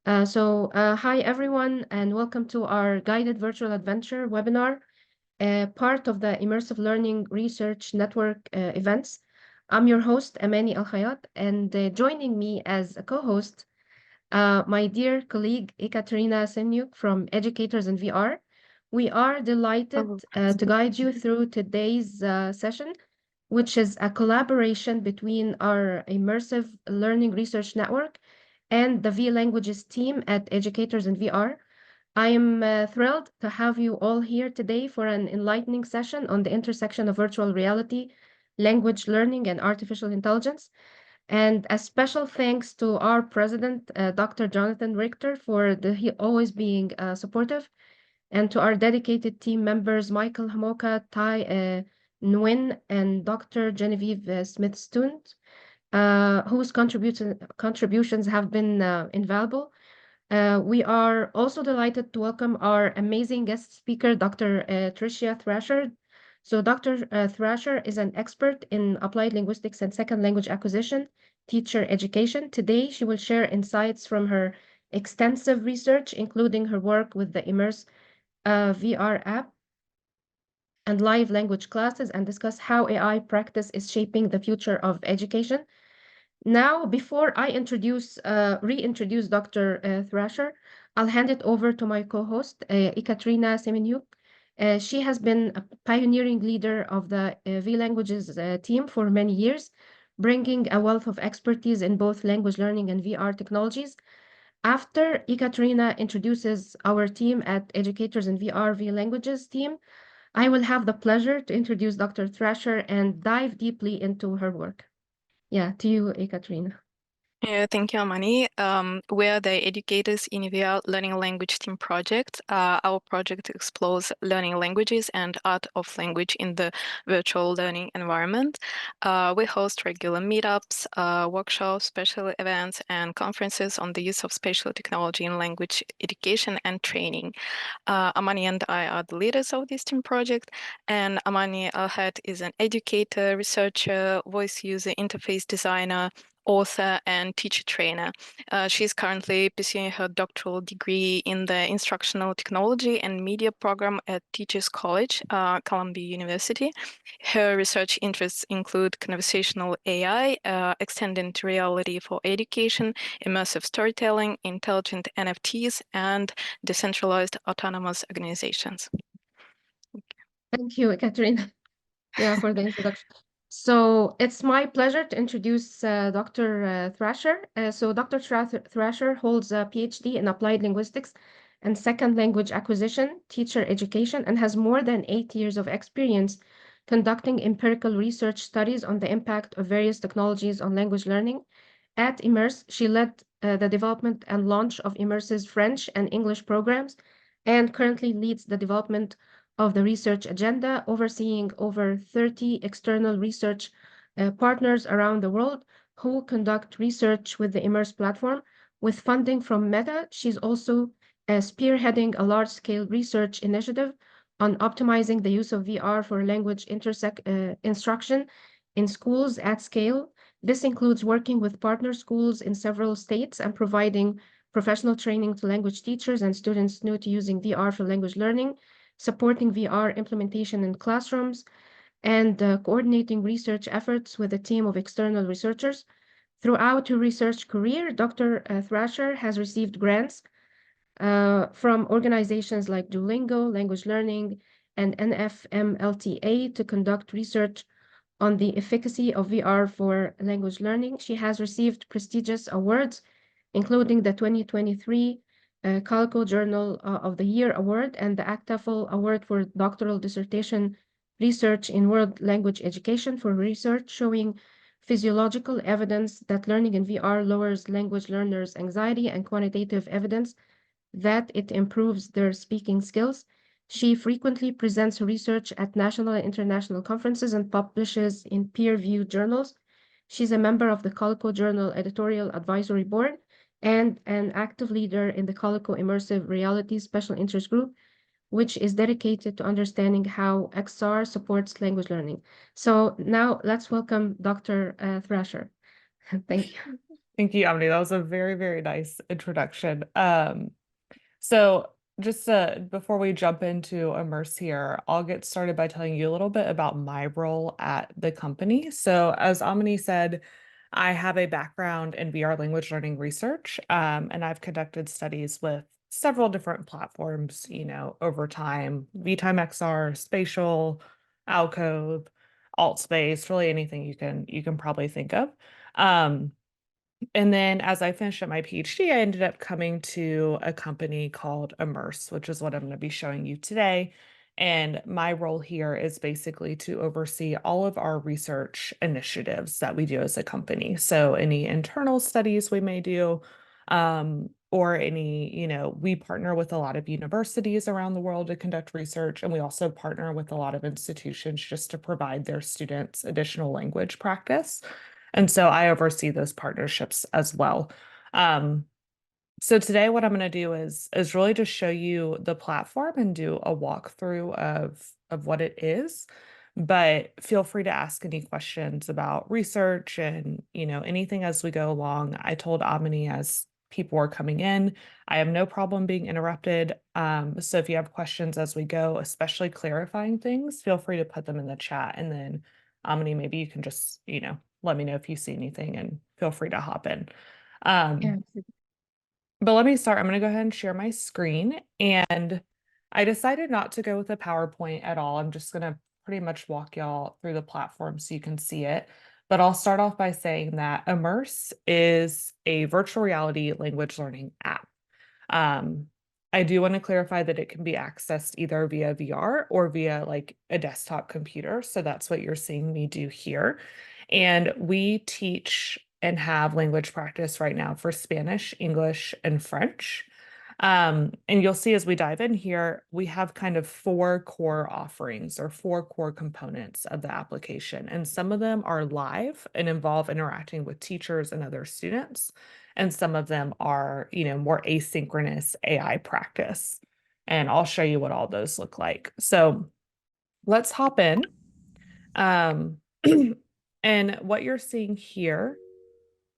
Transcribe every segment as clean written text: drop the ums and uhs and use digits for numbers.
Hi everyone, and welcome to our guided virtual adventure webinar, part of the Immersive Learning Research Network events. I'm your host, Amany Alkhayat, and joining me as a co-host, my dear colleague, Ekaterina Semeniuk from Educators in VR. We are delighted to guide you through today's session, which is a collaboration between our Immersive Learning Research Network and the V Languages team at Educators in VR. I am thrilled to have you all here today for an enlightening session on the intersection of virtual reality, language learning, and artificial intelligence. And a special thanks to our president, Dr. Jonathan Richter, for he always being supportive, and to our dedicated team members, Michael Hamoka, Tai Nguyen, and Dr. Genevieve Smith-Stunt, whose contributions have been invaluable. We are also delighted to welcome our amazing guest speaker, Dr. Tricia Thrasher. So Dr. Thrasher is an expert in applied linguistics and second language acquisition, teacher education. Today, she will share insights from her extensive research, including her work with the Immerse VR app and live language classes, and discuss how AI practice is shaping the future of education. Now, before I reintroduce Dr. Thrasher, I'll hand it over to my co-host, Ekaterina Semeniuk. She has been a pioneering leader of the V Languages team for many years, bringing a wealth of expertise in both language learning and VR technologies. After Ekaterina introduces our team at Educators in VR V Languages team, I will have the pleasure to introduce Dr. Thrasher and dive deeply into her work. Yeah, to you, Ekaterina. Yeah, thank you, Amany. We're the Educators in VR Learning Language Team project. Our project explores learning languages and art of language in the virtual learning environment. We host regular meetups, workshops, special events, and conferences on the use of spatial technology in language education and training. Amany and I are the leaders of this team project, and Amany Alkhayat is an educator, researcher, voice user interface designer, author, and teacher trainer. She's currently pursuing her doctoral degree in the Instructional Technology and Media program at Teachers College, Columbia University. Her research interests include conversational AI, extended reality for education, immersive storytelling, intelligent NFTs, and decentralized autonomous organizations. Thank you, Ekaterina, yeah, for the introduction. So it's my pleasure to introduce Dr. Thrasher. Dr. Thrasher holds a PhD in applied linguistics and second language acquisition, teacher education, and has more than 8 years of experience conducting empirical research studies on the impact of various technologies on language learning. At Immerse, she led the development and launch of Immerse's French and English programs, and currently leads the development of the research agenda, overseeing over 30 external research partners around the world who conduct research with the Immerse platform. With funding from Meta, she's also spearheading a large-scale research initiative on optimizing the use of VR for language instruction in schools at scale. This includes working with partner schools in several states and providing professional training to language teachers and students new to using VR for language learning, supporting VR implementation in classrooms, and coordinating research efforts with a team of external researchers. Throughout her research career, Dr. Thrasher has received grants from organizations like Duolingo, Language Learning, and NFMLTA to conduct research on the efficacy of VR for language learning. She has received prestigious awards, including the 2023 CALICO Journal of the Year Award and the ACTFL Award for Doctoral Dissertation Research in World Language Education for research showing physiological evidence that learning in VR lowers language learners' anxiety, and quantitative evidence that it improves their speaking skills. She frequently presents her research at national and international conferences and publishes in peer-reviewed journals. She's a member of the CALICO Journal Editorial Advisory Board and an active leader in the CALICO Immersive Reality Special Interest Group, which is dedicated to understanding how XR supports language learning. So now let's welcome Dr. Thrasher. Thank you. Thank you, Amany. That was a very, very nice introduction. So just before we jump into Immerse here, I'll get started by telling you a little bit about my role at the company. So as Amany said, I have a background in VR language learning research, and I've conducted studies with several different platforms, over time, VTime XR, Spatial, Alcove, AltSpace, really anything you can probably think of. Um, and then as I finished up my PhD, I ended up coming to a company called Immerse, which is what I'm going to be showing you today. And my role here is basically to oversee all of our research initiatives that we do as a company. So any internal studies we may do, or any, we partner with a lot of universities around the world to conduct research. And we also partner with a lot of institutions just to provide their students additional language practice. And so I oversee those partnerships as well. So today what I'm going to do is really just show you the platform and do a walkthrough of what it is. But feel free to ask any questions about research and anything as we go along. I told Amany as people are coming in, I have no problem being interrupted. So if you have questions as we go, especially clarifying things, feel free to put them in the chat, and then Amany, maybe you can just let me know if you see anything and feel free to hop in. Yeah. But let me start. I'm going to go ahead and share my screen. And I decided not to go with a PowerPoint at all. I'm just going to pretty much walk y'all through the platform so you can see it. But I'll start off by saying that Immerse is a virtual reality language learning app. I do want to clarify that it can be accessed either via VR or via like a desktop computer. So that's what you're seeing me do here. And we teach and have language practice right now for Spanish, English, and French. And you'll see as we dive in here, we have kind of 4 core offerings or 4 core components of the application. And some of them are live and involve interacting with teachers and other students. And some of them are, more asynchronous AI practice. And I'll show you what all those look like. So let's hop in. And what you're seeing here,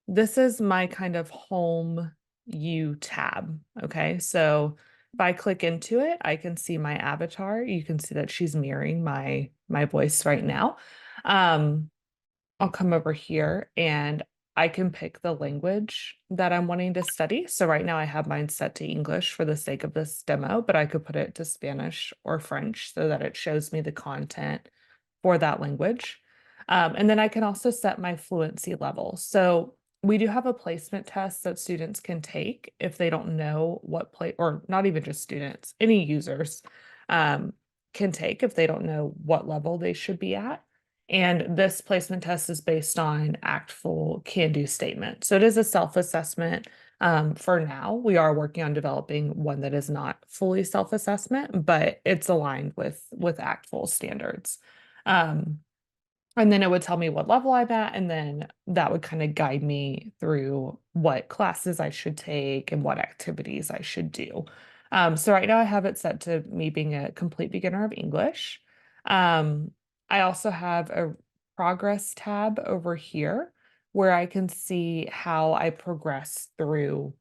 this is my kind of home U tab. Okay, so if I click into it, I can see my avatar. You can see that she's mirroring my voice right now. I'll come over here and I can pick the language that I'm wanting to study. So right now I have mine set to English for the sake of this demo, but I could put it to Spanish or French so that it shows me the content for that language. And then I can also set my fluency level. So we do have a placement test that students can take if they don't know what or not even just students, any users can take if they don't know what level they should be at. And this placement test is based on ACTFL can-do statement. So it is a self-assessment. For now, we are working on developing one that is not fully self-assessment, but it's aligned with ACTFL standards. And then it would tell me what level I'm at, and then that would kind of guide me through what classes I should take and what activities I should do. So right now I have it set to me being a complete beginner of English. I also have a progress tab over here where I can see how I progress through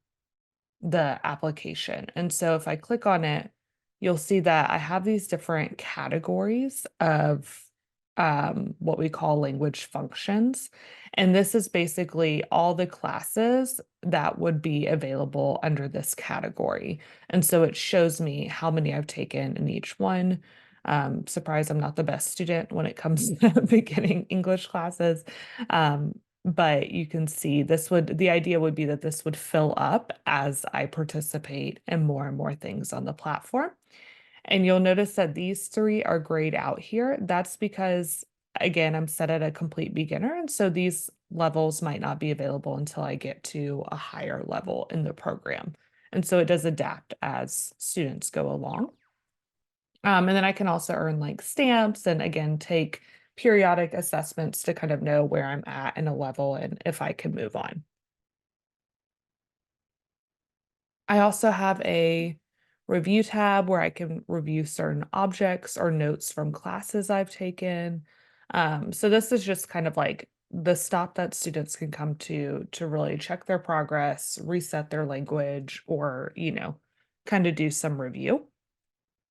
the application. And so if I click on it, you'll see that I have these different categories of what we call language functions. And this is basically all the classes that would be available under this category. And so it shows me how many I've taken in each one. Surprise, I'm not the best student when it comes to beginning English classes. But you can see the idea would be that this would fill up as I participate in more and more things on the platform. And you'll notice that these 3 are grayed out here. That's because, again, I'm set at a complete beginner. And so these levels might not be available until I get to a higher level in the program. And so it does adapt as students go along. And then I can also earn like stamps and again, take periodic assessments to kind of know where I'm at in a level and if I can move on. I also have a review tab where I can review certain objects or notes from classes I've taken. So this is just kind of like the stop that students can come to really check their progress, reset their language, or, kind of do some review.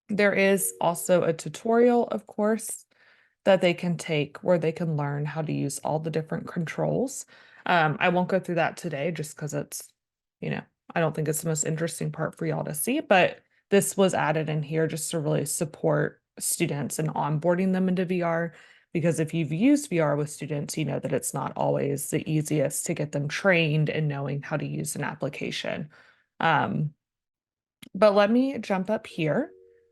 There is also a tutorial, of course, that they can take where they can learn how to use all the different controls. I won't go through that today just because it's, I don't think it's the most interesting part for y'all to see, but this was added in here just to really support students and onboarding them into VR. Because if you've used VR with students, you know that it's not always the easiest to get them trained in knowing how to use an application. But let me jump up here.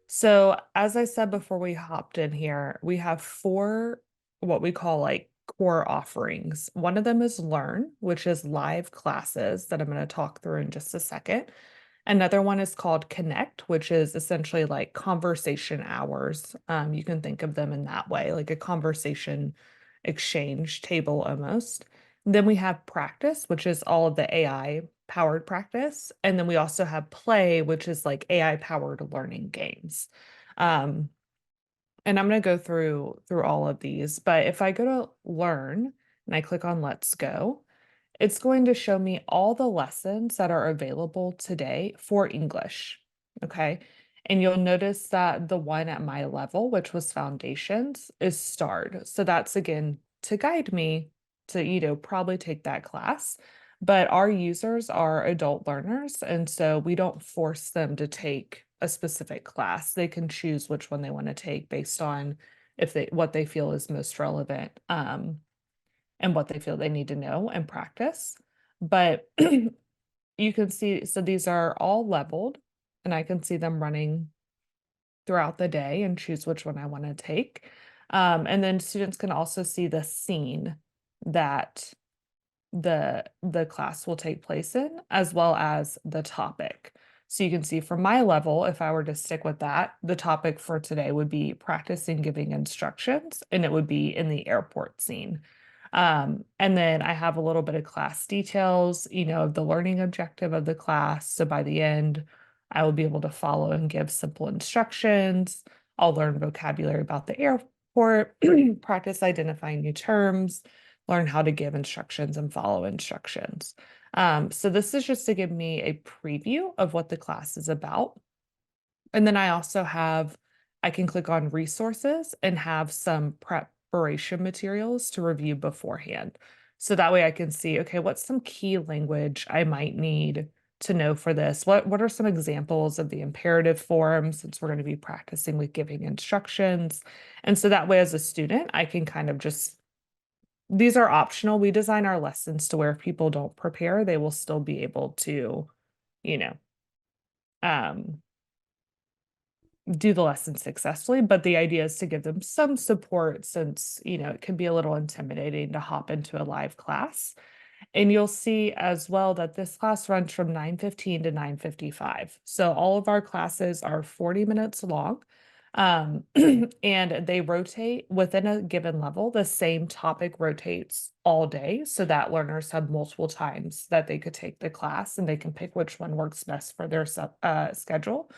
So as I said before we hopped in here, we have 4 what we call like core offerings. One of them is Learn, which is live classes that I'm going to talk through in just a second. Another one is called Connect, which is essentially like conversation hours. You can think of them in that way, like a conversation exchange table almost. Then we have Practice, which is all of the AI powered practice. And then we also have Play, which is like AI powered learning games. And I'm going to go through all of these, but if I go to Learn and I click on Let's Go, it's going to show me all the lessons that are available today for English. Okay. And you'll notice that the one at my level, which was Foundations, is starred. So that's again to guide me to, probably take that class. But our users are adult learners. And so we don't force them to take a specific class. They can choose which one they want to take based on what they feel is most relevant. And what they feel they need to know and practice. But you can see, so these are all leveled, and I can see them running throughout the day and choose which one I want to take. And then students can also see the scene that the class will take place in, as well as the topic. So you can see from my level, if I were to stick with that, the topic for today would be practicing giving instructions, and it would be in the airport scene. And then I have a little bit of class details, of the learning objective of the class. So by the end, I will be able to follow and give simple instructions. I'll learn vocabulary about the airport, practice identifying new terms, learn how to give instructions and follow instructions. So this is just to give me a preview of what the class is about. And then I can click on resources and have some preparation materials to review beforehand. So that way I can see, okay, what's some key language I might need to know for this? What are some examples of the imperative forms, since we're going to be practicing with giving instructions? And so that way as a student, I can kind of these are optional. We design our lessons to where if people don't prepare, they will still be able to, um, do the lesson successfully, but the idea is to give them some support since, it can be a little intimidating to hop into a live class. And you'll see as well that this class runs from 9:15 to 9:55. So all of our classes are 40 minutes long. And they rotate within a given level. The same topic rotates all day so that learners have multiple times that they could take the class and they can pick which one works best for their schedule.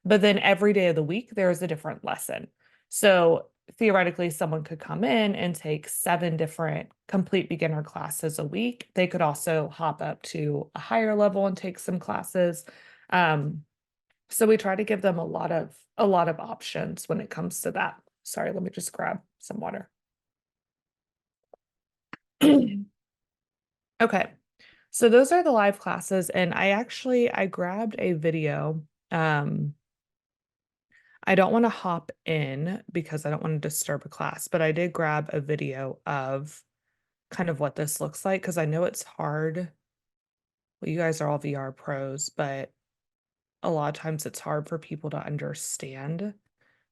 But then every day of the week, there is a different lesson. So theoretically, someone could come in and take 7 different complete beginner classes a week. They could also hop up to a higher level and take some classes. So we try to give them a lot of options when it comes to that. Sorry, let me just grab some water. Okay, so those are the live classes, and I grabbed a video. I don't want to hop in because I don't want to disturb a class, but I did grab a video of kind of what this looks like because I know it's hard. Well, you guys are all VR pros, but a lot of times it's hard for people to understand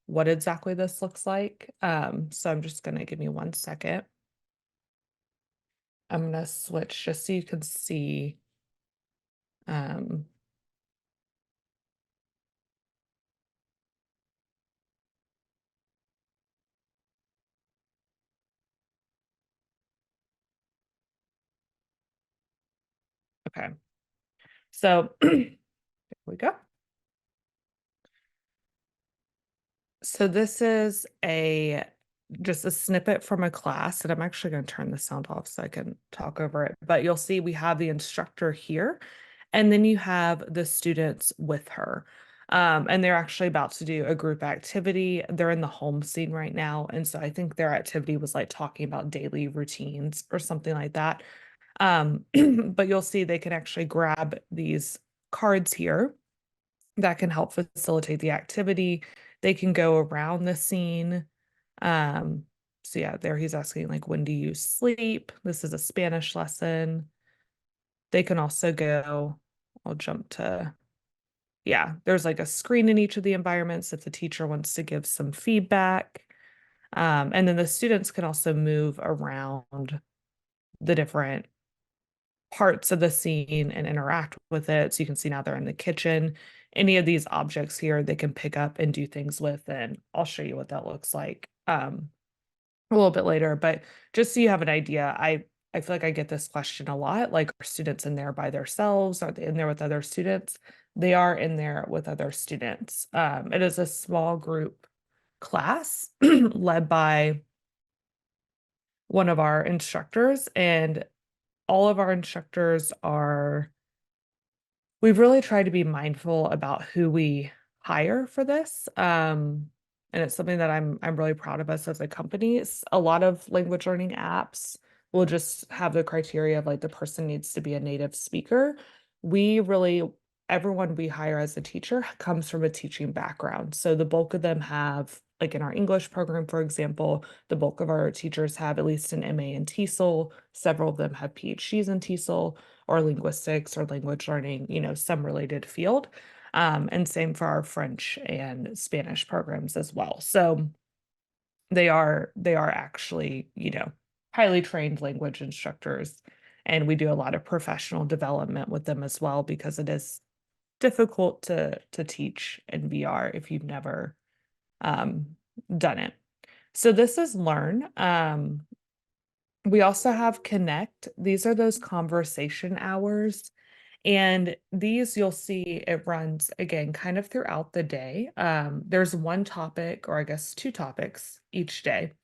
what exactly this looks like. So I'm just going to give me 1 second. I'm going to switch just so you can see. Okay. So there we go. So this is a just a snippet from a class, and I'm actually going to turn the sound off so I can talk over it. But you'll see we have the instructor here, and then you have the students with her. And they're actually about to do a group activity. They're in the home scene right now. And so I think their activity was like talking about daily routines or something like that. But you'll see they can actually grab these cards here that can help facilitate the activity. They can go around the scene. So yeah, there he's asking like, when do you sleep? This is a Spanish lesson. They can also go, I'll jump to, yeah, there's like a screen in each of the environments if the teacher wants to give some feedback. And then the students can also move around the different parts of the scene and interact with it. So you can see now they're in the kitchen. Any of these objects here, they can pick up and do things with, and I'll show you what that looks like a little bit later. But just so you have an idea, I feel like I get this question a lot, like, are students in there by themselves? Are they in there with other students? They are in there with other students. It is a small group class led by one of our instructors, and all of our instructors we've really tried to be mindful about who we hire for this. And it's something that I'm really proud of us as a company. A lot of language learning apps will just have the criteria of like the person needs to be a native speaker. Everyone we hire as a teacher comes from a teaching background. So the bulk of them have, like in our English program, for example, the bulk of our teachers have at least an MA in TESOL. Several of them have PhDs in TESOL or linguistics or language learning, some related field. And same for our French and Spanish programs as well. So they are actually, highly trained language instructors. And we do a lot of professional development with them as well, because it is difficult to teach in VR if you've never done it. So this is Learn. We also have Connect. These are those conversation hours. And these you'll see it runs again kind of throughout the day. There's one topic, or I guess two topics each day.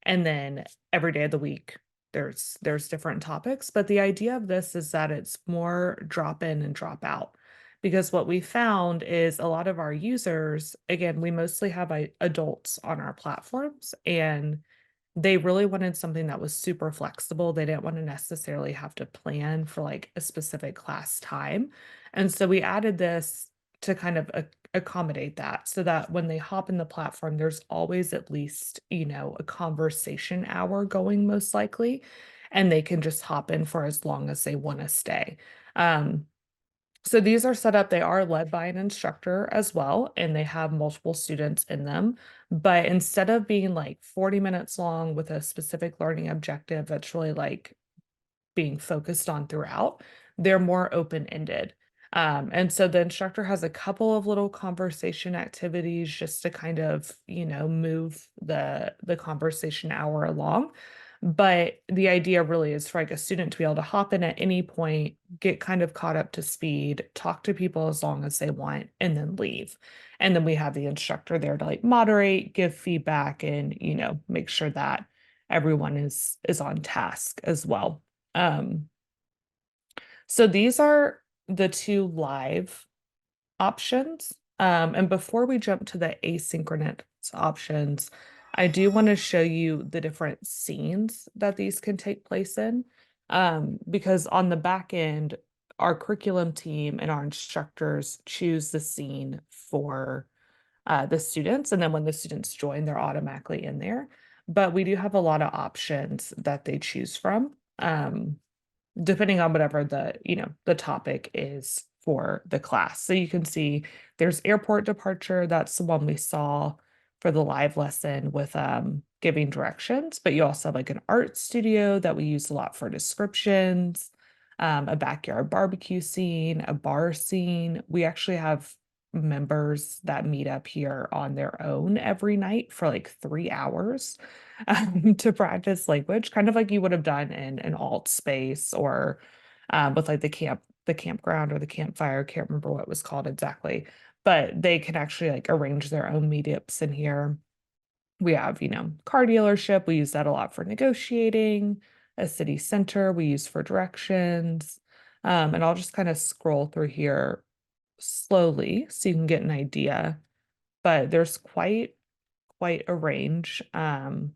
And then every day of the week, there's different topics. But the idea of this is that it's more drop in and drop out. Because what we found is a lot of our users, again, we mostly have adults on our platforms, and they really wanted something that was super flexible. They didn't want to necessarily have to plan for like a specific class time. And so we added this to kind of accommodate that, so that when they hop in the platform, there's always at least, a conversation hour going most likely, and they can just hop in for as long as they want to stay. So these are set up, they are led by an instructor as well, and they have multiple students in them. But instead of being like 40 minutes long with a specific learning objective that's really like being focused on throughout, they're more open-ended. And so the instructor has a couple of little conversation activities just to kind of, move the conversation hour along. But the idea really is for like a student to be able to hop in at any point, get kind of caught up to speed, talk to people as long as they want, and then leave. And then we have the instructor there to like moderate, give feedback, and, make sure that everyone is on task as well. So these are the two live options. And before we jump to the asynchronous options, I do want to show you the different scenes that these can take place in. Because on the back end, our curriculum team and our instructors choose the scene for the students. And then when the students join, they're automatically in there. But we do have a lot of options that they choose from. Depending on whatever the topic is for the class. So you can see there's airport departure. That's the one we saw for the live lesson with giving directions, but you also have like an art studio that we use a lot for descriptions, a backyard barbecue scene, a bar scene. We actually have members that meet up here on their own every night for like 3 hours to practice language, kind of like you would have done in an alt space or with like the campground or the campfire. Can't remember what it was called exactly, but they can actually like arrange their own meetups in here. We have, car dealership. We use that a lot for negotiating. A city center we use for directions. And I'll just kind of scroll through here slowly so you can get an idea. But there's quite a range. And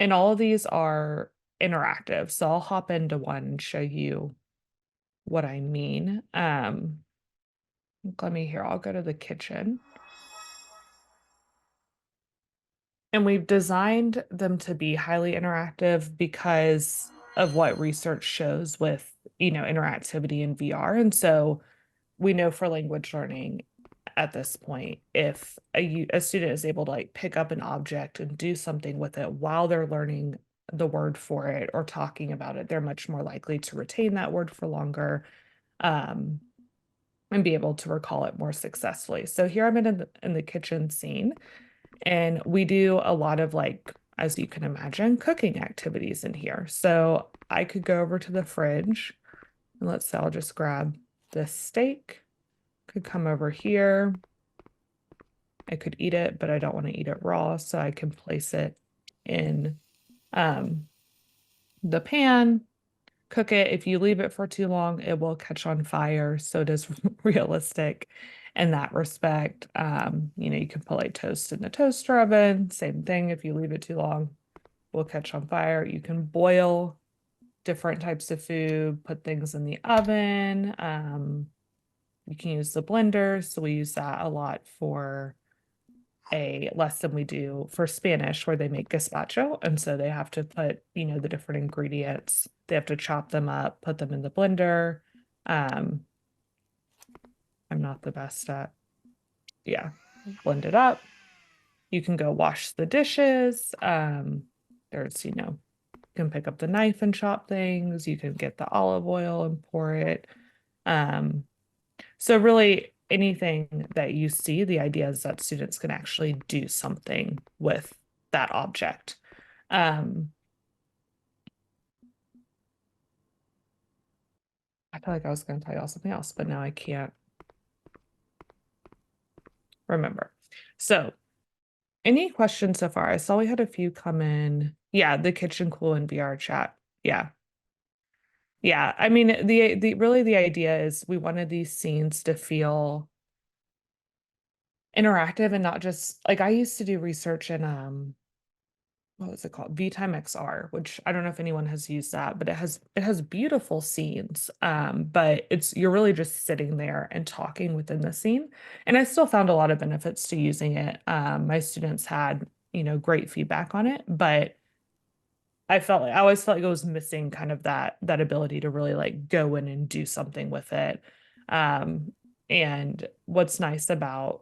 all of these are interactive. So I'll hop into one and show you what I mean. Let me here, I'll go to the kitchen. And we've designed them to be highly interactive because of what research shows with, interactivity in VR. And so we know for language learning at this point, if a student is able to like pick up an object and do something with it while they're learning the word for it or talking about it, they're much more likely to retain that word for longer, and be able to recall it more successfully. So here I'm in the kitchen scene. And we do a lot of, like, as you can imagine, cooking activities in here. So I could go over to the fridge and let's say I'll just grab this steak, could come over here. I could eat it, but I don't want to eat it raw. So I can place it in the pan, cook it. If you leave it for too long, it will catch on fire. So it is realistic in that respect. You can put like toast in the toaster oven. Same thing. If you leave it too long, it will catch on fire. You can boil different types of food, put things in the oven. You can use the blender. So we use that a lot for a lesson we do for Spanish where they make gazpacho. And so they have to put, the different ingredients, they have to chop them up, put them in the blender. I'm not the best at, blend it up. You can go wash the dishes. There's, you can pick up the knife and chop things. You can get the olive oil and pour it. So really anything that you see, the idea is that students can actually do something with that object. I feel like I was going to tell you all something else, but now I can't remember. So any questions so far? I saw we had a few come in. Yeah, the kitchen cool in VR chat. Yeah. Yeah, I mean, the idea is we wanted these scenes to feel interactive and not just like I used to do research in what was it called? VTime XR, which I don't know if anyone has used that, but it has beautiful scenes. But you're really just sitting there and talking within the scene. And I still found a lot of benefits to using it. My students had, great feedback on it, but I always felt like it was missing kind of that ability to really like go in and do something with it. And what's nice about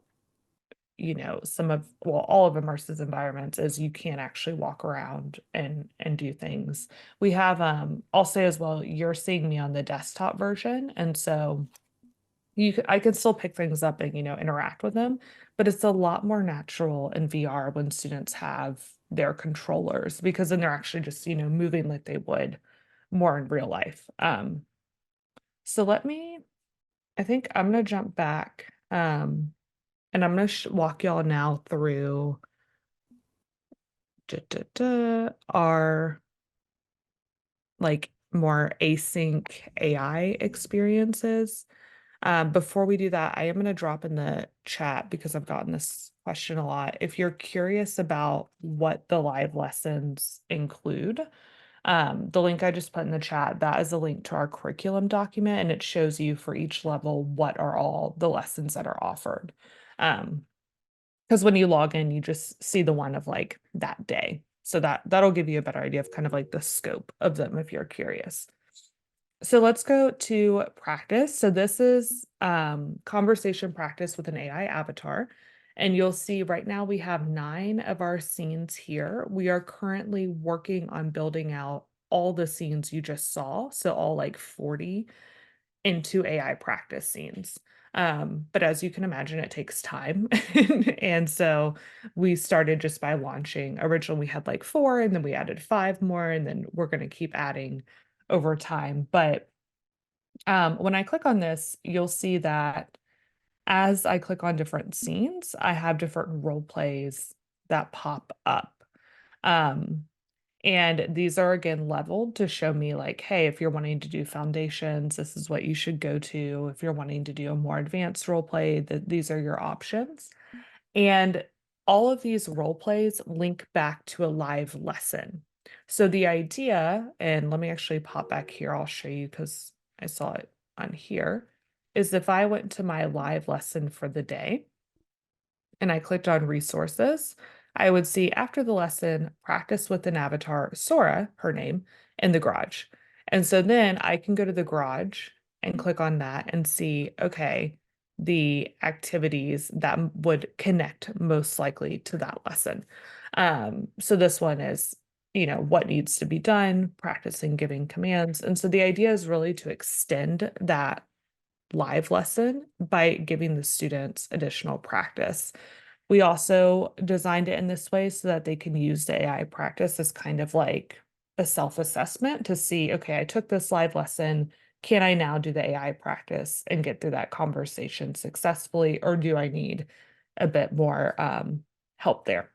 all of Immersive's environments is you can actually walk around and do things. We have I'll say as well, you're seeing me on the desktop version, and so I can still pick things up and interact with them, but it's a lot more natural in VR when students have their controllers, because then they're actually just moving like they would more in real life. So I think I'm gonna jump back and I'm gonna walk y'all now through our like more async AI experiences. Before we do that, I am going to drop in the chat because I've gotten this question a lot. If you're curious about what the live lessons include, the link I just put in the chat, that is a link to our curriculum document, and it shows you for each level what are all the lessons that are offered. Because when you log in, you just see the one of like that day. So that'll give you a better idea of kind of like the scope of them if you're curious. So let's go to practice. So this is conversation practice with an AI avatar. And you'll see right now we have 9 of our scenes here. We are currently working on building out all the scenes you just saw. So all like 40 into AI practice scenes. But as you can imagine, it takes time. And so we started just by launching. Originally, we had like 4, and then we added 5 more, and then we're going to keep adding over time. But when I click on this, you'll see that as I click on different scenes, I have different role plays that pop up. And these are again leveled to show me like, hey, if you're wanting to do foundations, this is what you should go to. If you're wanting to do a more advanced role play, these are your options. And all of these role plays link back to a live lesson. So the idea, and let me actually pop back here, I'll show you because I saw it on here, is if I went to my live lesson for the day and I clicked on resources, I would see after the lesson, practice with an avatar, Sora, her name, in the garage. And so then I can go to the garage and click on that and see, okay, the activities that would connect most likely to that lesson. So this one is, what needs to be done, practicing giving commands. And so the idea is really to extend that live lesson by giving the students additional practice. We also designed it in this way so that they can use the AI practice as kind of like a self-assessment to see, okay, I took this live lesson. Can I now do the AI practice and get through that conversation successfully, or do I need a bit more help there?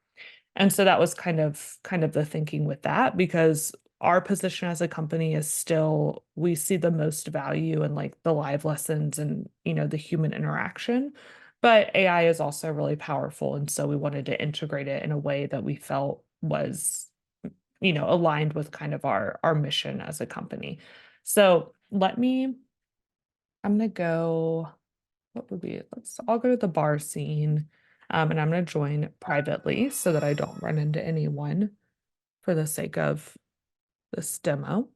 And so that was kind of the thinking with that, because our position as a company is still, we see the most value in like the live lessons and, the human interaction. But AI is also really powerful. And so we wanted to integrate it in a way that we felt was, aligned with kind of our mission as a company. So I'm going to go, I'll go to the bar scene. And I'm going to join privately so that I don't run into anyone for the sake of this demo.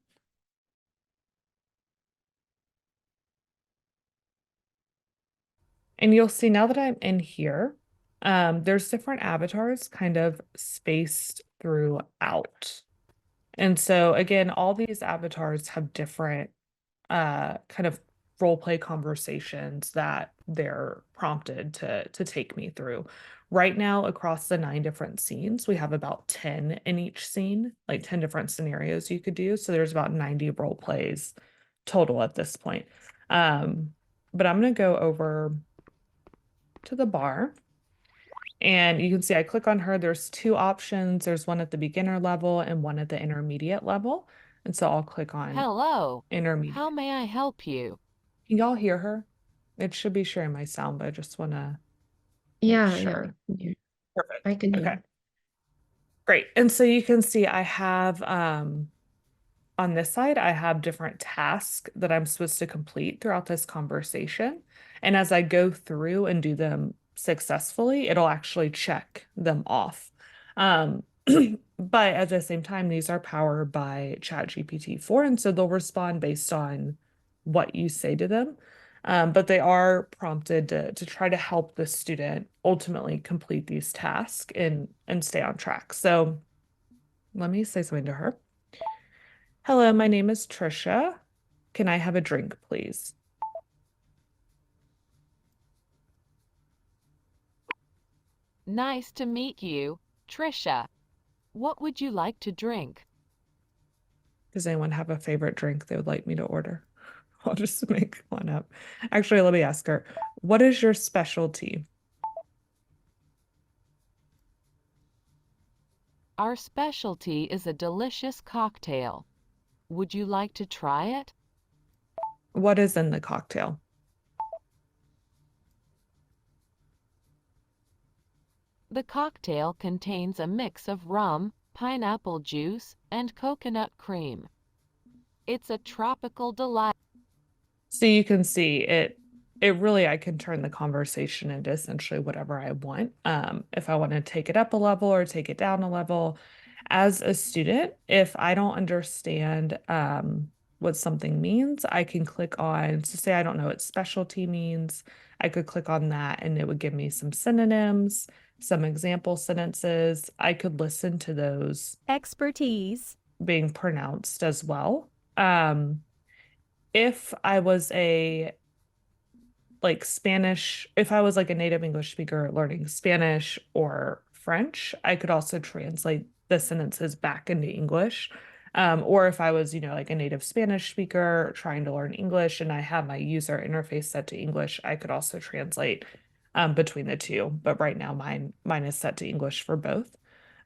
And you'll see now that I'm in here, there's different avatars kind of spaced throughout. And so again, all these avatars have different kind of role play conversations that they're prompted to take me through. Right now, across the 9 different scenes, we have about 10 in each scene, like 10 different scenarios you could do. So there's about 90 role plays total at this point. But I'm going to go over to the bar. And you can see I click on her. There's 2 options. There's one at the beginner level and one at the intermediate level. And so I'll click on Hello. intermediate. How may I help you? Can y'all hear her? It should be sharing my sound, but I just want to Yeah, sure. yeah. Perfect. I can hear. Okay. Great. And so you can see I have on this side, I have different tasks that I'm supposed to complete throughout this conversation. And as I go through and do them successfully, it'll actually check them off. But at the same time, these are powered by ChatGPT-4, and so they'll respond based on what you say to them. But they are prompted to try to help the student ultimately complete these tasks and stay on track. So let me say something to her. Hello, my name is Tricia. Can I have a drink, please? Nice to meet you, Tricia. What would you like to drink? Does anyone have a favorite drink they would like me to order? I'll just make one up. Actually, let me ask her, what is your specialty? Our specialty is a delicious cocktail. Would you like to try it? What is in the cocktail? The cocktail contains a mix of rum, pineapple juice, and coconut cream. It's a tropical delight. So you can see it really, I can turn the conversation into essentially whatever I want. If I want to take it up a level or take it down a level. As a student, if I don't understand what something means, I can click on, so say I don't know what specialty means, I could click on that and it would give me some synonyms, some example sentences. I could listen to those expertise being pronounced as well. If I was a Spanish, if I was like a native English speaker learning Spanish or French, I could also translate the sentences back into English. Or if I was, like a native Spanish speaker trying to learn English and I have my user interface set to English, I could also translate between the two. But right now mine is set to English for both.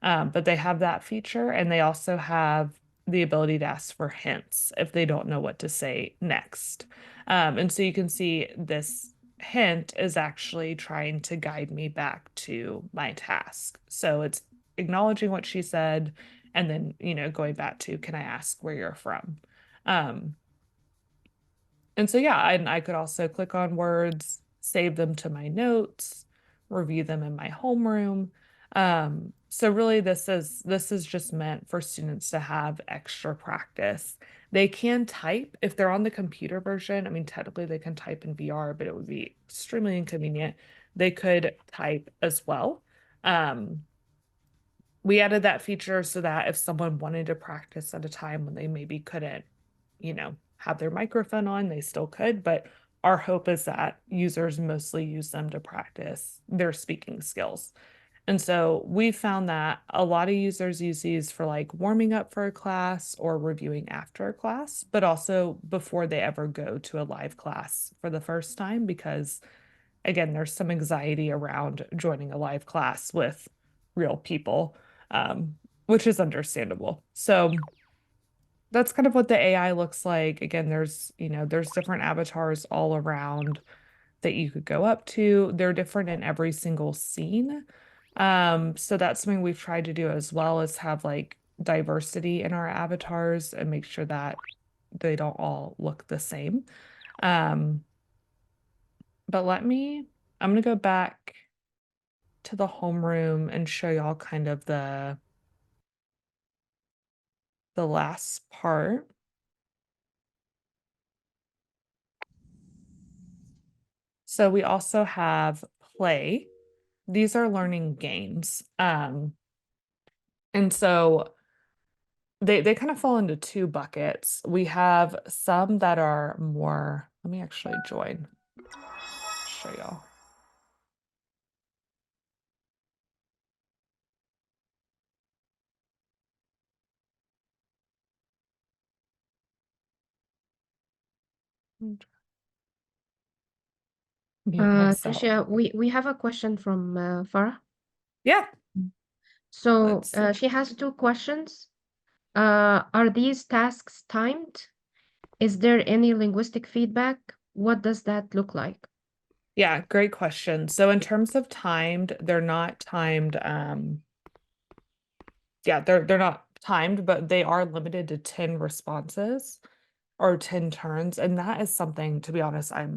But they have that feature, and they also have the ability to ask for hints if they don't know what to say next. And so you can see this hint is actually trying to guide me back to my task. So it's acknowledging what she said, and then, going back to, can I ask where you're from? And so, yeah, I could also click on words, save them to my notes, review them in my homeroom. So really this is just meant for students to have extra practice. They can type if they're on the computer version. I mean, technically they can type in VR, but it would be extremely inconvenient. They could type as well. We added that feature so that if someone wanted to practice at a time when they maybe couldn't, have their microphone on, they still could, but our hope is that users mostly use them to practice their speaking skills. And so we found that a lot of users use these for like warming up for a class or reviewing after a class, but also before they ever go to a live class for the first time, because again, there's some anxiety around joining a live class with real people, which is understandable. So that's kind of what the AI looks like. Again, there's different avatars all around that you could go up to. They're different in every single scene. So that's something we've tried to do as well, as have like diversity in our avatars and make sure that they don't all look the same. But I'm gonna go back to the homeroom and show y'all kind of the last part. So we also have play. These are learning games. And so they kind of fall into two buckets. We have some that are more, let me actually join, show y'all. Mute myself. Tricia, we have a question from Farah. Yeah. So Let's see. she has two questions. Are these tasks timed? Is there any linguistic feedback? What does that look like? Yeah, great question. So in terms of timed, they're not timed. Yeah, they're not timed, but they are limited to 10 responses or 10 turns. And that is something, to be honest, I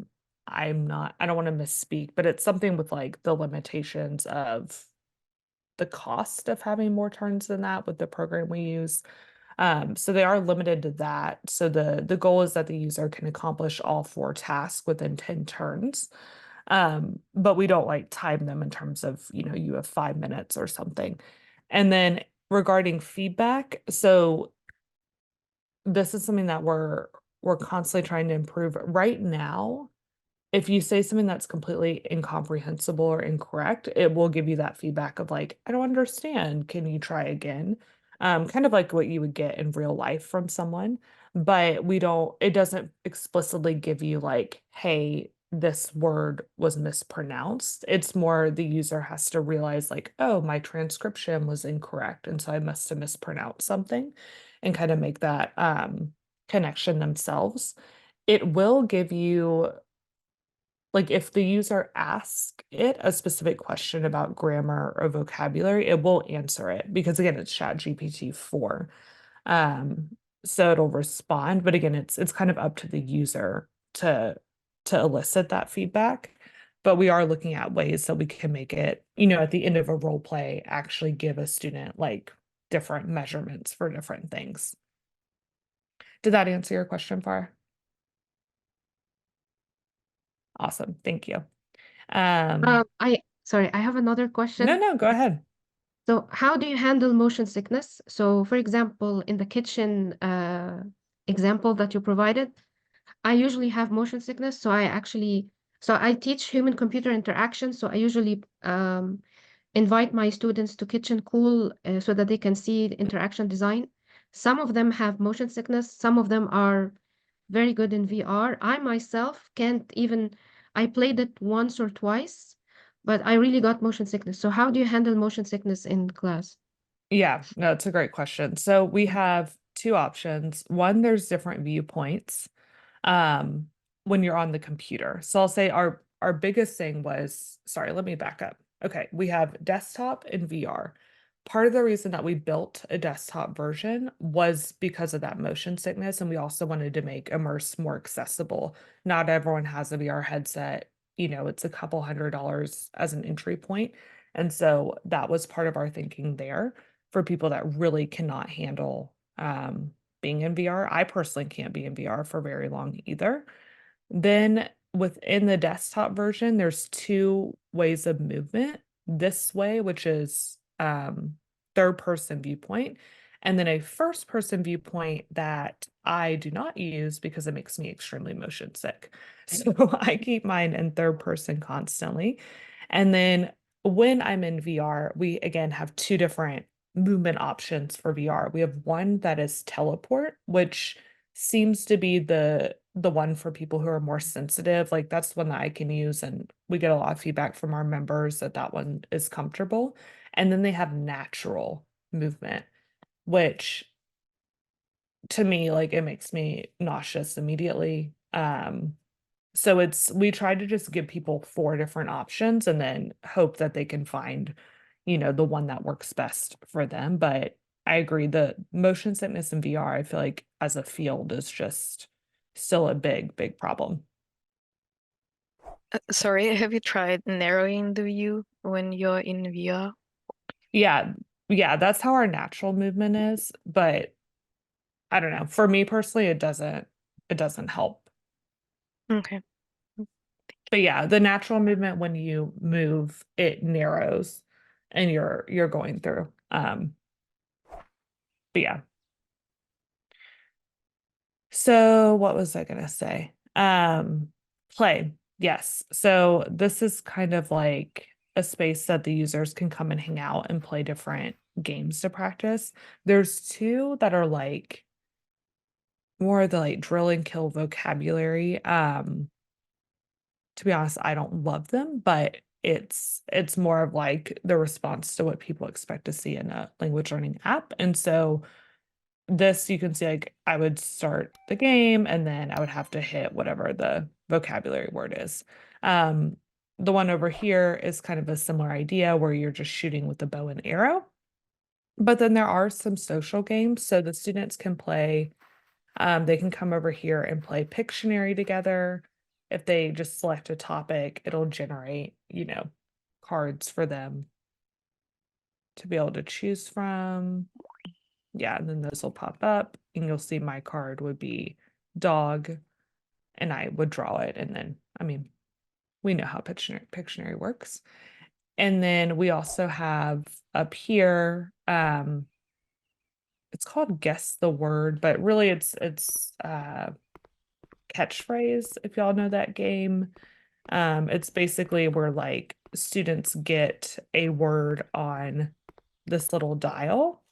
don't want to misspeak, but it's something with like the limitations of the cost of having more turns than that with the program we use. So they are limited to that. So the goal is that the user can accomplish all 4 tasks within 10 turns. But we don't like time them in terms of, you have 5 minutes or something. And then regarding feedback, so this is something that we're constantly trying to improve. Right now, if you say something that's completely incomprehensible or incorrect, it will give you that feedback of like, I don't understand. Can you try again? Kind of like what you would get in real life from someone, but it doesn't explicitly give you like, hey, this word was mispronounced. It's more the user has to realize like, oh, my transcription was incorrect. And so I must have mispronounced something, and kind of make that connection themselves. It will give you, like, if the user asks it a specific question about grammar or vocabulary, it will answer it, because again, it's ChatGPT 4. So it'll respond, but again, it's kind of up to the user to elicit that feedback. But we are looking at ways that we can make it, at the end of a role play, actually give a student like different measurements for different things. Did that answer your question, Farah? Awesome. Thank you. Sorry, I have another question. No, go ahead. So how do you handle motion sickness? So for example, in the kitchen example that you provided, I usually have motion sickness. So I teach human computer interaction. So I usually invite my students to kitchen cool so that they can see the interaction design. Some of them have motion sickness. Some of them are very good in VR. I myself can't even, I played it once or twice, but I really got motion sickness. So how do you handle motion sickness in class? Yeah, no, it's a great question. So we have two options. One, there's different viewpoints um, when you're on the computer. So I'll say our biggest thing was, sorry, let me back up. Okay, we have desktop and VR. Part of the reason that we built a desktop version was because of that motion sickness, and we also wanted to make Immerse more accessible. Not everyone has a VR headset. You know, it's a couple $100 as an entry point. And so that was part of our thinking there for people that really cannot handle being in VR. I personally can't be in VR for very long either. Then within the desktop version, there's two ways of movement. This way, which is third person viewpoint, and then a first person viewpoint that I do not use because it makes me extremely motion sick. So I keep mine in third person constantly. And then when I'm in VR, we again have two different movement options for VR. We have one that is teleport, which seems to be the one for people who are more sensitive. Like that's one that I can use, and we get a lot of feedback from our members that that one is comfortable. And then they have natural movement, which to me, like it makes me nauseous immediately. So we try to just give people four different options and then hope that they can find, you know, the one that works best for them. But I agree, the motion sickness in VR, I feel like as a field is just still a big problem. Sorry, have you tried narrowing the view when you're in VR? Yeah, that's how our natural movement is, but I don't know. For me personally, it doesn't help. Okay. But yeah, the natural movement when you move, it narrows and you're going through. But yeah. So what was I gonna say? Play. Yes. So this is kind of like a space that the users can come and hang out and play different games to practice. There's two that are like more of the like drill and kill vocabulary. To be honest, I don't love them, but it's more of like the response to what people expect to see in a language learning app. And so this you can see like I would start the game and then I would have to hit whatever the vocabulary word is. The one over here is kind of a similar idea where you're just shooting with the bow and arrow. But then there are some social games, so the students can play. They can come over here and play Pictionary together. If they just select a topic, it'll generate, you know, cards for them to be able to choose from. Yeah, and then those will pop up and you'll see my card would be dog and I would draw it. And then, I mean, we know how Pictionary works. And then we also have up here, it's called Guess the Word, but really it's catchphrase, if y'all know that game. It's basically where like students get a word on this little dial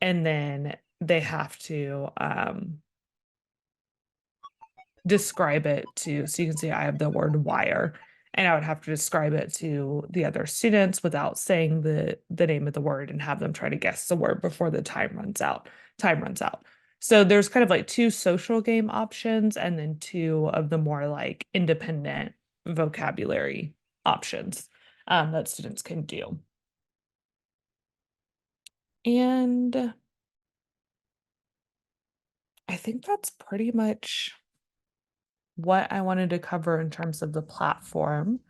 and then they have to describe it to, so you can see I have the word wire and I would have to describe it to the other students without saying the name of the word and have them try to guess the word before the time runs out. So there's kind of like two social game options and then two of the more like independent vocabulary options that students can do. And I think that's pretty much what I wanted to cover in terms of the platform.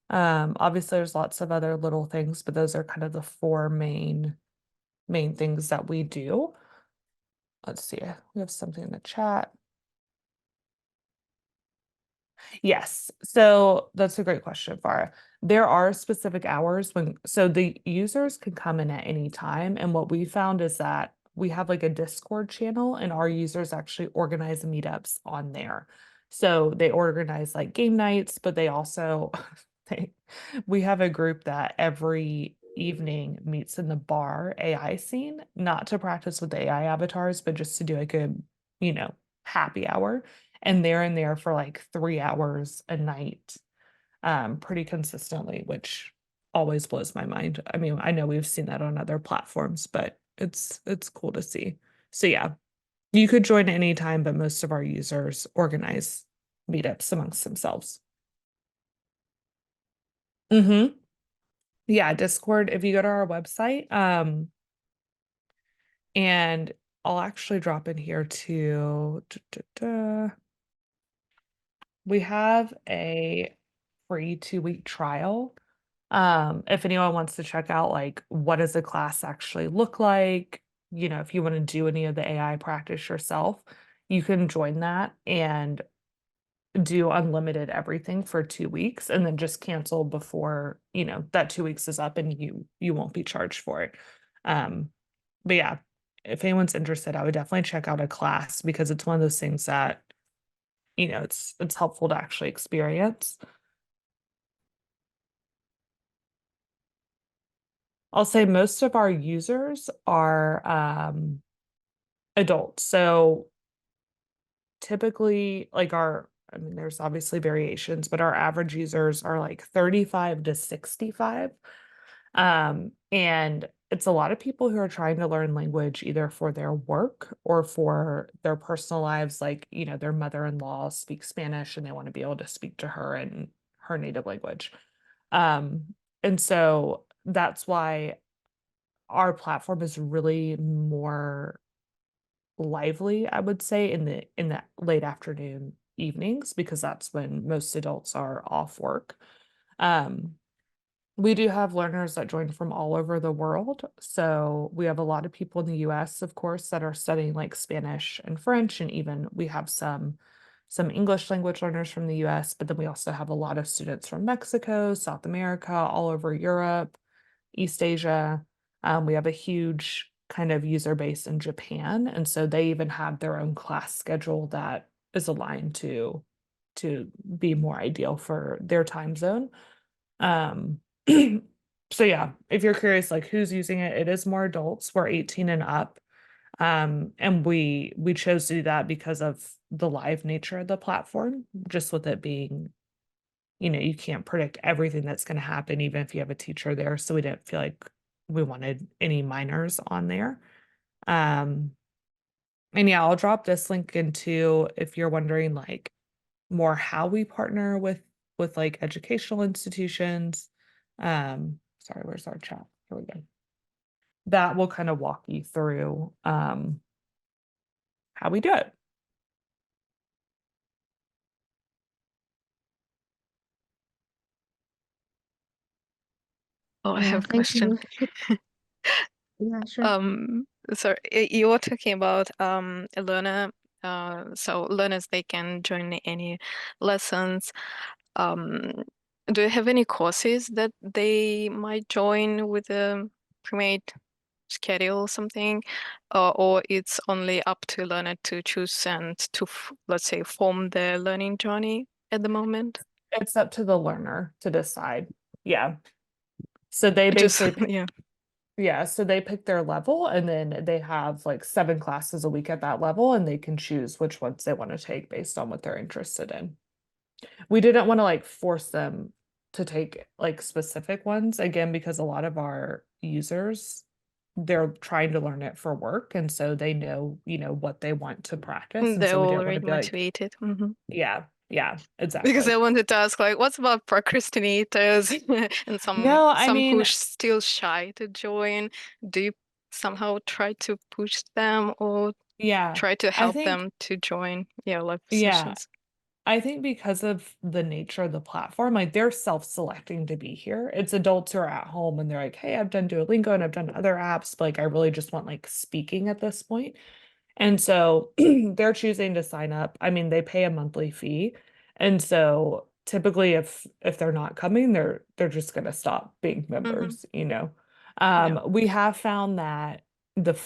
Obviously there's lots of other little things, but those are kind of the four main things that we do. Let's see, we have something in the chat. Yes, so that's a great question, Farah. There are specific hours so the users can come in at any time. And what we found is that we have like a Discord channel and our users actually organize meetups on there. So they organize like game nights, but they also, we have a group that every evening meets in the bar AI scene, not to practice with the AI avatars, but just to do like a, you know, happy hour. And they're in there for like 3 hours a night, pretty consistently, which always blows my mind. I mean, I know we've seen that on other platforms, but it's cool to see. So yeah, you could join at any time, but most of our users organize meetups amongst themselves. Yeah, Discord, if you go to our website, and I'll actually drop in here too. We have a free 2-week trial. If anyone wants to check out like what does a class actually look like, you know, if you want to do any of the AI practice yourself, you can join that and do unlimited everything for 2 weeks and then just cancel before, you know, that 2 weeks is up and you won't be charged for it. But yeah, if anyone's interested, I would definitely check out a class because it's one of those things that, you know, it's helpful to actually experience. I'll say most of our users are adults. So typically like I mean, there's obviously variations, but our average users are like 35 to 65. And it's a lot of people who are trying to learn language either for their work or for their personal lives. Like, you know, their mother-in-law speaks Spanish and they want to be able to speak to her in her native language. And so that's why our platform is really more lively, I would say, in the late afternoon evenings, because that's when most adults are off work. We do have learners that join from all over the world. So we have a lot of people in the US, of course, that are studying like Spanish and French, and even we have some English language learners from the US, but then we also have a lot of students from Mexico, South America, all over Europe, East Asia. We have a huge kind of user base in Japan, and so they even have their own class schedule that is aligned to be more ideal for their time zone. So yeah, if you're curious, like who's using it, it is more adults. We're 18 and up. And we chose to do that because of the live nature of the platform, just with it being, you know, you can't predict everything that's going to happen, even if you have a teacher there. So we didn't feel like we wanted any minors on there. And yeah, I'll drop this link into if you're wondering like more how we partner with like educational institutions. Sorry, where's our chat? Here we go. That will kind of walk you through how we do it. Oh, I Yeah, have a thank question. you. Yeah, sure. So you were talking about a learner. So learners, they can join any lessons. Do you have any courses that they might join with a pre-made schedule or something, or it's only up to learner to choose and to, let's say, form their learning journey at the moment? It's up to the learner to decide. Yeah. So they Just basically yeah. Yeah, so they pick their level and then they have like 7 classes a week at that level and they can choose which ones they want to take based on what they're interested in. We didn't want to like force them to take like specific ones again because a lot of our users they're trying to learn it for work and so they know, you know, what they want to practice and They're so we didn't want already to be like, motivated. yeah, Because exactly. I wanted to ask, like, what's about procrastinators and No, I some who mean, still shy to join? Do you somehow try to push them or yeah, try to I help think, them to join your live yeah. sessions? I think because of the nature of the platform, like they're self-selecting to be here. It's adults who are at home and they're like, hey, I've done Duolingo and I've done other apps, but like I really just want like speaking at this point. And so they're choosing to sign up. I mean, they pay a monthly fee. And so typically if they're not coming, they're just gonna stop being Mm-hmm. members, you know. Yeah. We have found that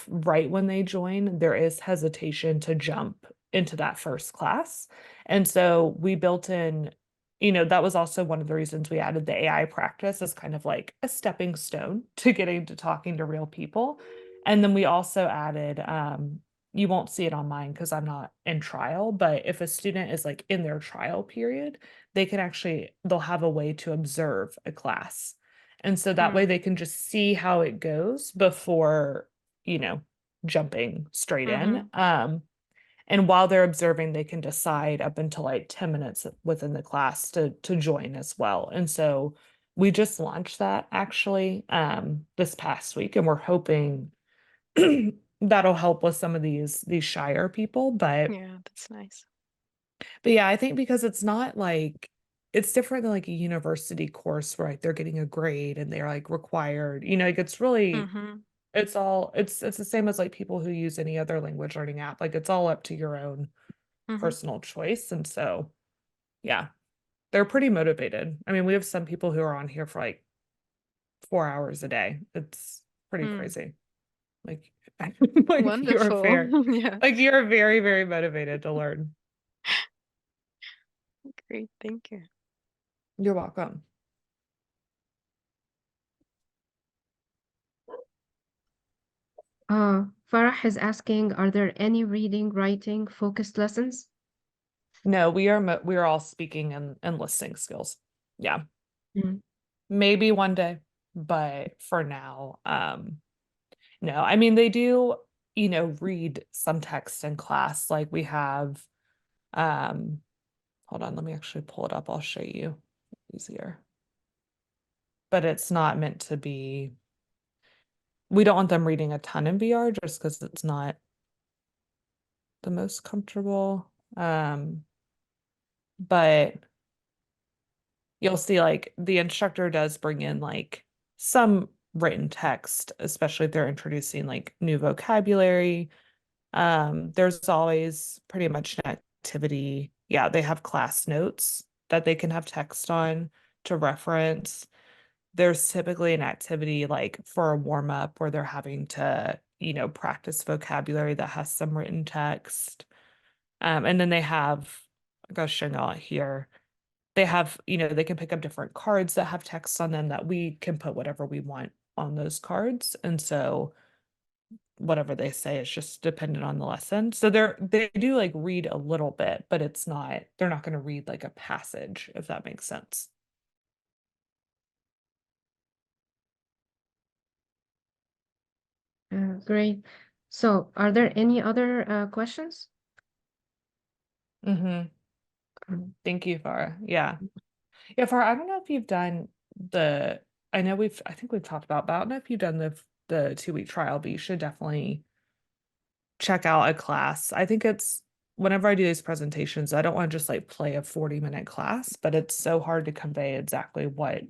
right when they join, there is hesitation to jump into that first class. And so we built in, you know, that was also one of the reasons we added the AI practice as kind of like a stepping stone to getting to talking to real people. And then we also added you won't see it on mine because I'm not in trial, but if a student is like in their trial period, they'll have a way to observe a class. And so that way they can just see how it goes before, jumping straight in. And while they're observing, they can decide up until like 10 minutes within the class to join as well. And so we just launched that actually this past week, and we're hoping that'll help with some of these shyer people. But Yeah, that's nice. yeah, I think because it's not like it's different than like a university course where like they're getting a grade and they're like required, like it's really it's the same as like people who use any other language learning app. Like it's all up to your own personal choice. And so yeah, they're pretty motivated. I mean, we have some people who are on here for like 4 hours a day. It's pretty crazy. Like, like you're fair. Wonderful. Yeah, Like you're very, very motivated to learn. great. Thank you. You're welcome. Farah is asking, are there any reading, writing focused lessons? No, we are all speaking and listening skills. Yeah. Mm. Maybe one day, but for now, no. I mean, they do, read some text in class. Like we have, hold on, let me actually pull it up. I'll show you easier. But it's not meant to be, we don't want them reading a ton in VR just because it's not the most comfortable. But you'll see like the instructor does bring in like some written text, especially if they're introducing like new vocabulary. There's always pretty much an activity. Yeah, they have class notes that they can have text on to reference. There's typically an activity like for a warm up where they're having to, practice vocabulary that has some written text. And then they have, I gotta show you all here. They have, they can pick up different cards that have text on them that we can put whatever we want on those cards. And so whatever they say is just dependent on the lesson. So they do like read a little bit, but they're not going to read like a passage, if that makes sense. Great. So, are there any other questions? Mm-hmm. Thank you, Farah. Yeah. Yeah, Farah, I don't know if you've done I think we've talked about, but I don't know if you've done the 2-week trial, but you should definitely check out a class. I think whenever I do these presentations, I don't want to just like play a 40-minute class, but it's so hard to convey exactly what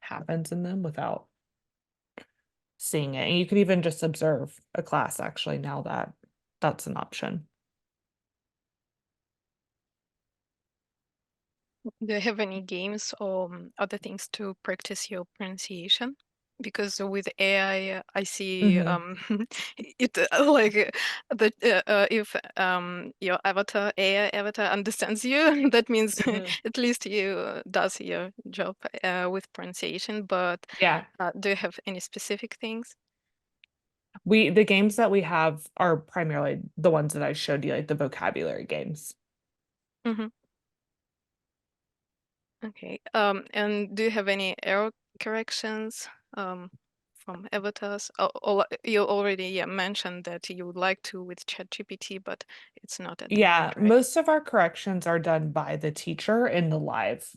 happens in them without seeing it. And you could even just observe a class actually now that that's an option. Do you have any games or other things to practice your pronunciation? Because with AI, I see it like if your AI avatar understands you, that means at least you does your job with pronunciation. But Yeah. do you have any specific things? The games that we have are primarily the ones that I showed you, like the vocabulary games. Okay. And do you have any error corrections from avatars? You already mentioned that you would like to with ChatGPT, but it's not at the moment, right? Most of our corrections are done by the teacher in the live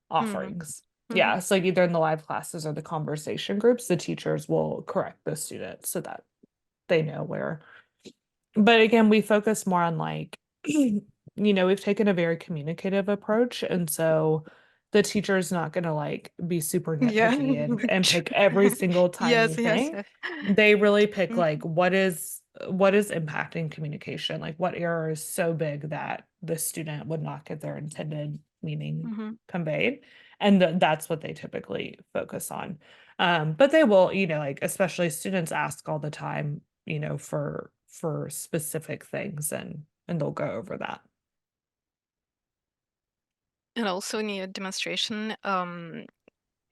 offerings. Yeah, so like either in the live classes or the conversation groups, the teachers will correct the students so that they know where. But again, we focus more on like, we've taken a very communicative approach. And so the teacher is not going to like be super nitpicky and pick every single tiny thing. Yes. They really pick like what is impacting communication, like what error is so big that the student would not get their intended meaning conveyed. And that's what they typically focus on. But they will, like especially students ask all the time, for specific things and they'll go over that. And also in your demonstration,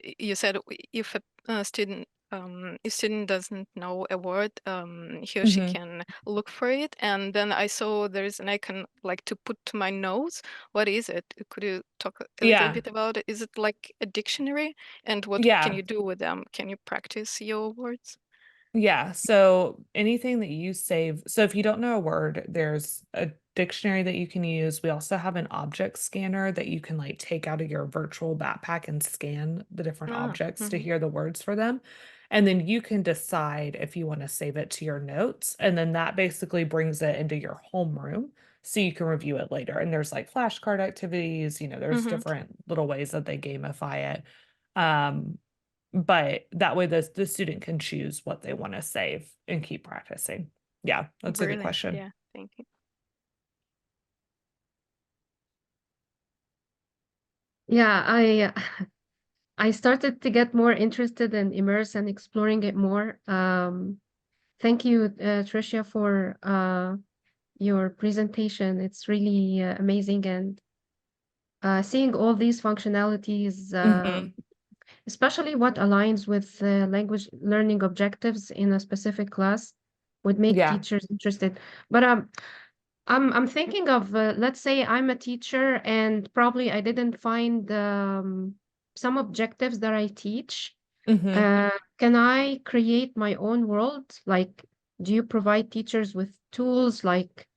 you said if a student a student doesn't know a word, he or she can look for it. And then I saw there's an icon like to put to my nose. What is it? Could you talk a little Yeah. bit about it? Is it like a dictionary? And what can Yeah. you do with them? Can you practice your words? Yeah. So anything that you save. So if you don't know a word, there's a dictionary that you can use. We also have an object scanner that you can like take out of your virtual backpack and scan the different Ah, objects to hear the words for them. And then you can decide if you want to save it to your notes. And then that basically brings it into your homeroom so you can review it later. And there's like flashcard activities, there's different little ways that they gamify it. Um, but that way the student can choose what they want to save and keep practicing. Yeah, that's a good Brilliant. question. Yeah, thank you. Yeah, I started to get more interested in Immerse and exploring it more. Thank you, Tricia, for your presentation. It's really amazing, and seeing all these functionalities, especially what aligns with language learning objectives in a specific class, would make Yeah. teachers interested. But I'm thinking of let's say I'm a teacher and probably I didn't find some objectives that I teach. hmm Can I create my own world? Like, do you provide teachers with tools like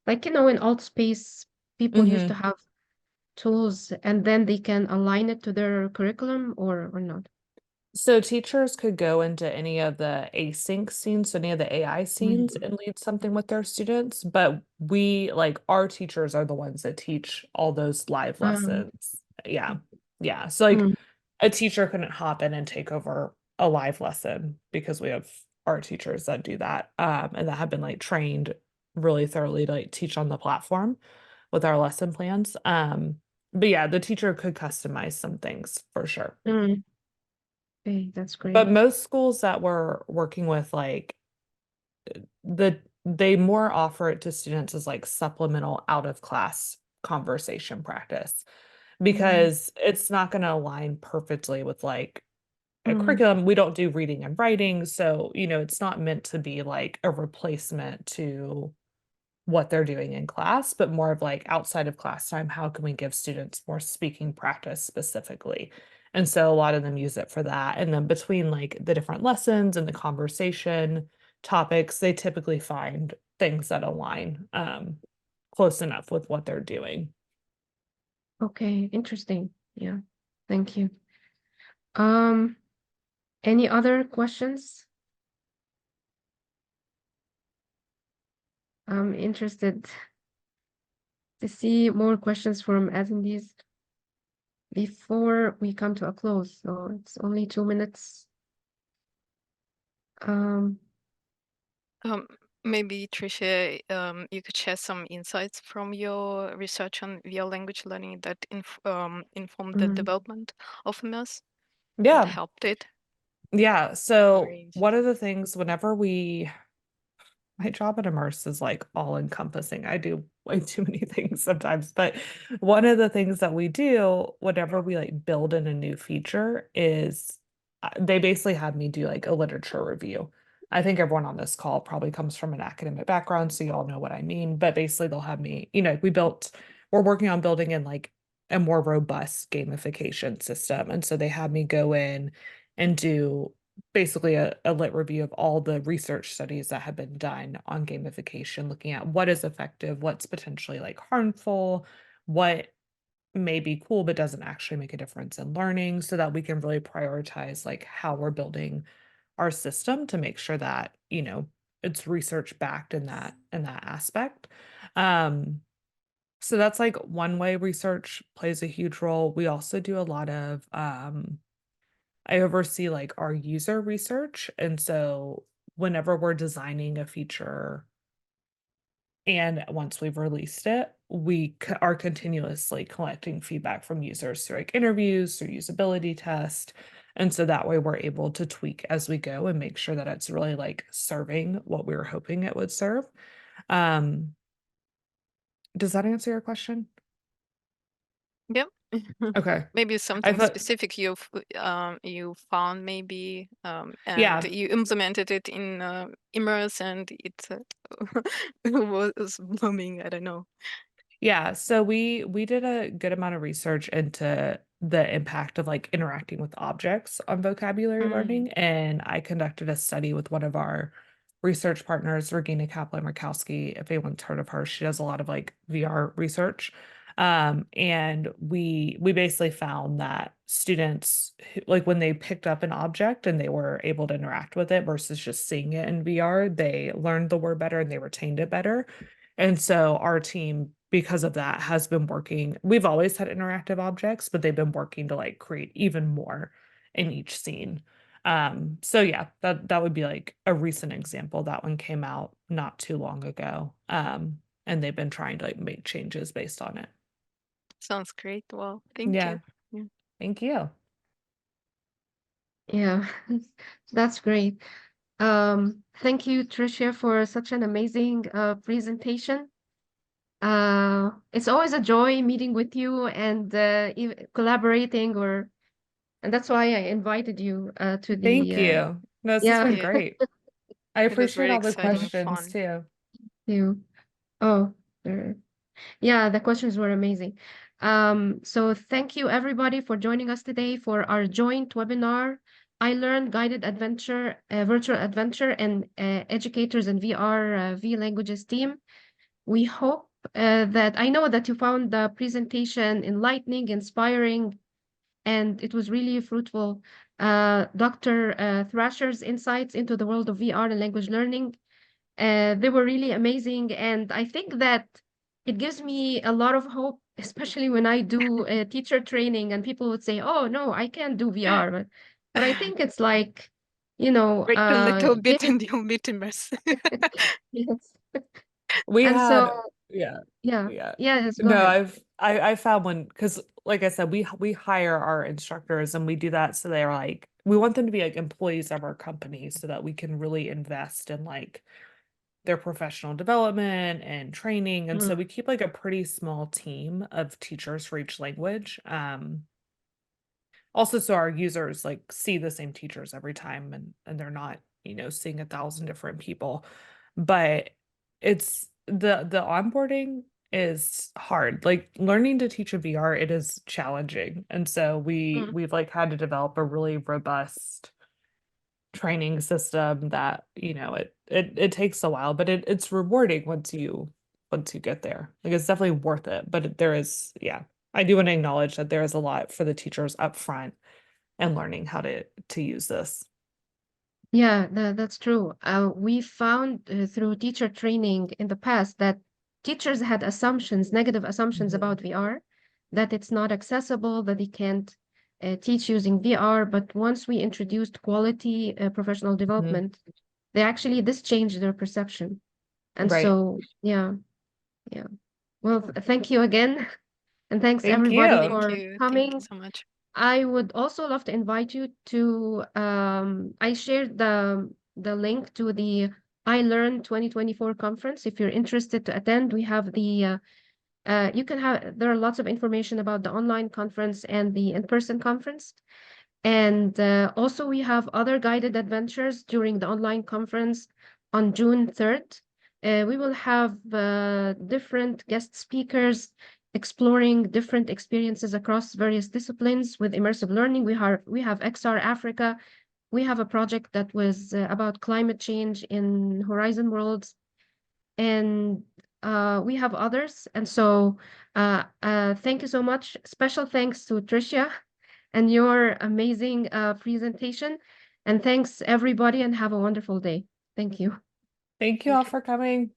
in Altspace, people used to hmm have tools and then they can align it to their curriculum or not? So teachers could go into any of the async scenes, so any of the AI scenes Mm. and lead something with their students, but we like our teachers are the ones that teach all those live Um, lessons. Yeah. Yeah. So like mm, a teacher couldn't hop in and take over a live lesson because we have our teachers that do that and that have been like trained really thoroughly to like teach on the platform with our lesson plans. But yeah, the teacher could customize some things for sure. mm. Okay, that's But great. most schools that we're working with, like they more offer it to students as like supplemental out of class conversation practice Mm, because it's not going to align perfectly with like a mm, curriculum. We don't do reading and writing, so it's not meant to be like a replacement to what they're doing in class, but more of like outside of class time, how can we give students more speaking practice specifically? And so a lot of them use it for that. And then between like the different lessons and the conversation topics, they typically find things that align close enough with what they're doing. okay, interesting. Yeah, thank you. Um, any other questions? I'm interested to see more questions from attendees before we come to a close. So it's only 2 minutes. Um, Maybe Tricia, you could share some insights from your research on real language learning that informed the mm, development of Immerse and Yeah. helped it. Yeah. So Very one of the things whenever my job at Immerse is like all encompassing. I do way too many things sometimes, but one of the things that we do whenever we like build in a new feature is they basically have me do like a literature review. I think everyone on this call probably comes from an academic background, so you all know what I mean. But basically, they'll have me, we're working on building in like a more robust gamification system. And so they have me go in and do basically a lit review of all the research studies that have been done on gamification, looking at what is effective, what's potentially like harmful, what may be cool but doesn't actually make a difference in learning, so that we can really prioritize like how we're building our system to make sure that it's research backed in that aspect. So that's like one way research plays a huge role. We also do a lot of I oversee like our user research. And so whenever we're designing a feature and once we've released it, we are continuously collecting feedback from users through like interviews, through usability test. And so that way we're able to tweak as we go and make sure that it's really like serving what we were hoping it would serve. Um, does that answer your question? Yep. Okay. Maybe I something thought, specific you found maybe, and yeah, you implemented it in Immerse, and it was booming. I don't know. yeah. So we did a good amount of research into the impact of like interacting with objects on vocabulary Mm. learning. And I conducted a study with one of our research partners, Regina Kaplan-Markowski. If anyone's heard of her, she does a lot of like VR research. And we basically found that students like when they picked up an object and they were able to interact with it versus just seeing it in VR, they learned the word better and they retained it better. And so our team, because of that, has been working. We've always had interactive objects, but they've been working to like create even more in each scene. So yeah, that would be like a recent example. That one came out not too long ago. And they've been trying to like make changes based on it. Sounds great. Well, thank Yeah, you. Yeah. thank you. Yeah, that's great. Thank you, Tricia, for such an amazing presentation. It's always a joy meeting with you and collaborating, and that's why I invited you to Thank the you. No, this has yeah. been Yeah, great. I it was appreciate very all the exciting and questions fun. too. You. Oh, there. Yeah, the questions were amazing. So thank you everybody for joining us today for our joint webinar, iLRN Guided Adventure, Virtual Adventure, and Educators in VR V Languages team. We hope that I know that you found the presentation enlightening, inspiring, and it was really fruitful. Dr. Thrasher's insights into the world of VR and language learning, they were really amazing. And I think that it gives me a lot of hope, especially when I do teacher training and people would say, oh, no, I can't do VR. But I think it's like, Wait a little bit giving, and you'll meet Immerse. yes. We And so, had, yeah, yeah, yeah. yes, go No, ahead. I found one because like I said, we hire our instructors and we do that so they're like we want them to be like employees of our company so that we can really invest in like their professional development and training. And so we keep like a pretty small team of teachers for each language. Also so our users like see the same teachers every time and they're not, seeing 1,000 different people. But it's the onboarding is hard. Like learning to teach a VR, it is challenging. And so Mm. we've like had to develop a really robust training system that, it takes a while, but it's rewarding once you get there. Like it's definitely worth it. But there is, yeah. I do want to acknowledge that there is a lot for the teachers up front and learning how to use this. Yeah, that's true. We found through teacher training in the past that teachers had assumptions, negative assumptions Mhm. about VR, that it's not accessible, that they can't teach using VR. But once we introduced quality professional Mhm. development, this changed their perception. And Right. so, yeah, yeah. Well, thank you again. And thanks Thank everybody you. Thank for you. Thank you coming. so much. I would also love to invite you to, I shared the link to the iLearn 2024 conference. If you're interested to attend, we have there are lots of information about the online conference and the in-person conference. And also we have other guided adventures during the online conference on June 3rd. We will have different guest speakers exploring different experiences across various disciplines with immersive learning. We have XR Africa. We have a project that was about climate change in Horizon Worlds, and we have others. And so thank you so much. Special thanks to Tricia and your amazing presentation. And thanks everybody and have a wonderful day. Thank you. Thank you all Thank you. for coming.